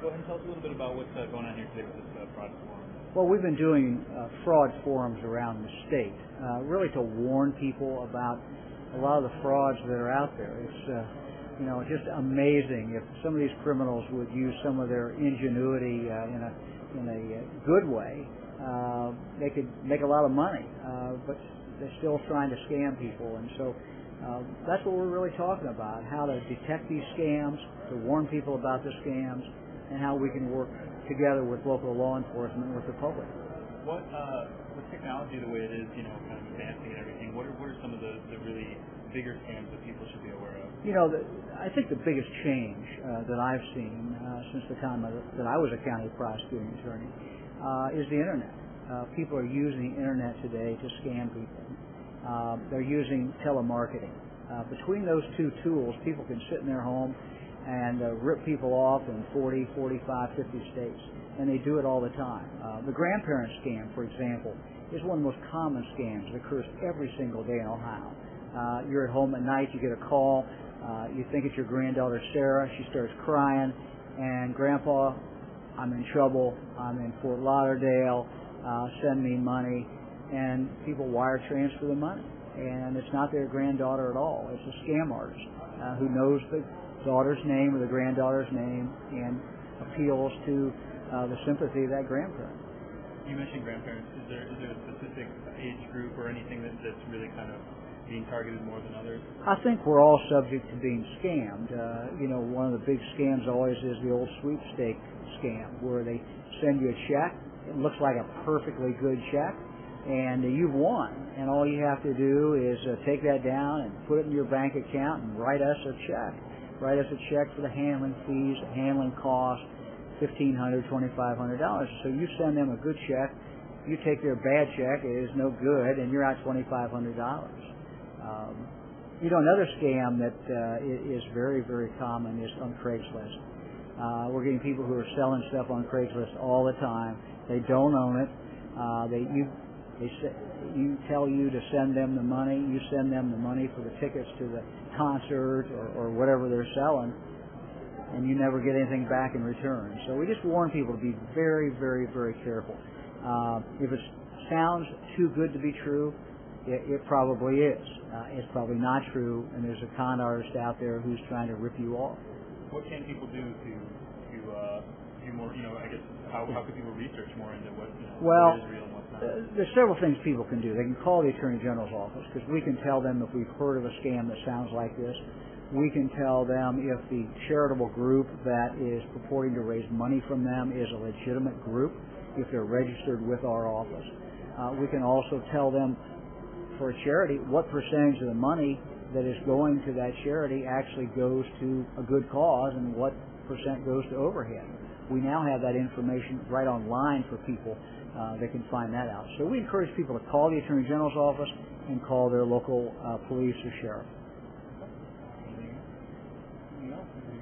go ahead and tell us a little bit about what's going on here today with this fraud forum. Well, we've been doing fraud forums around the state, really to warn people about a lot of the frauds that are out there. It's just amazing if some of these criminals would use some of their ingenuity in a good way. They could make a lot of money, but they're still trying to scam people, and so that's what we're really talking about: how to detect these scams, to warn people about the scams, and how we can work together with local law enforcement and with the public. With technology the way it is, kind of advancing and everything, what are some of the really bigger scams that people should be aware of? I think the biggest change that I've seen since the time that I was a county prosecuting attorney is the Internet. People are using the Internet today to scam people. They're using telemarketing. Between those two tools, people can sit in their home and rip people off in 40, 45, 50 states, and they do it all the time. The grandparent scam, for example, is one of the most common scams that occurs every single day in Ohio. You're at home at night, you get a call, you think it's your granddaughter Sarah, she starts crying, and Grandpa, I'm in trouble, I'm in Fort Lauderdale, send me money, and people wire transfer the money, and it's not their granddaughter at all. It's a scam artist who knows the daughter's name or the granddaughter's name and appeals to the sympathy of that grandparent. You mentioned grandparents. Is there a specific age group or anything that's really kind of being targeted more than others? I think we're all subject to being scammed. One of the big scams always is the old sweepstake scam, where they send you a check. It looks like a perfectly good check, and you've won. And all you have to do is take that down and put it in your bank account and write us a check. Write us a check for the handling fees, handling costs, $1,500, $2,500. So you send them a good check, you take their bad check, it is no good, and you're out $2,500. Another scam that is very, very common is on Craigslist. We're getting people who are selling stuff on Craigslist all the time. They don't own it. You tell you to send them the money. You send them the money for the tickets to the concert or whatever they're selling, and you never get anything back in return. So we just warn people to be very, very, very careful. If it sounds too good to be true, it probably is. It's probably not true, and there's a con artist out there who's trying to rip you off. What can people do to do more? I guess how can people research more into what what is real and what's not? There's several things people can do. They can call the Attorney General's office, because we can tell them if we've heard of a scam that sounds like this. We can tell them if the charitable group that is purporting to raise money from them is a legitimate group, if they're registered with our office. We can also tell them, for a charity, what percentage of the money that is going to that charity actually goes to a good cause and what percent goes to overhead. We now have that information right online for people that can find that out. So we encourage people to call the Attorney General's office and call their local police or sheriff.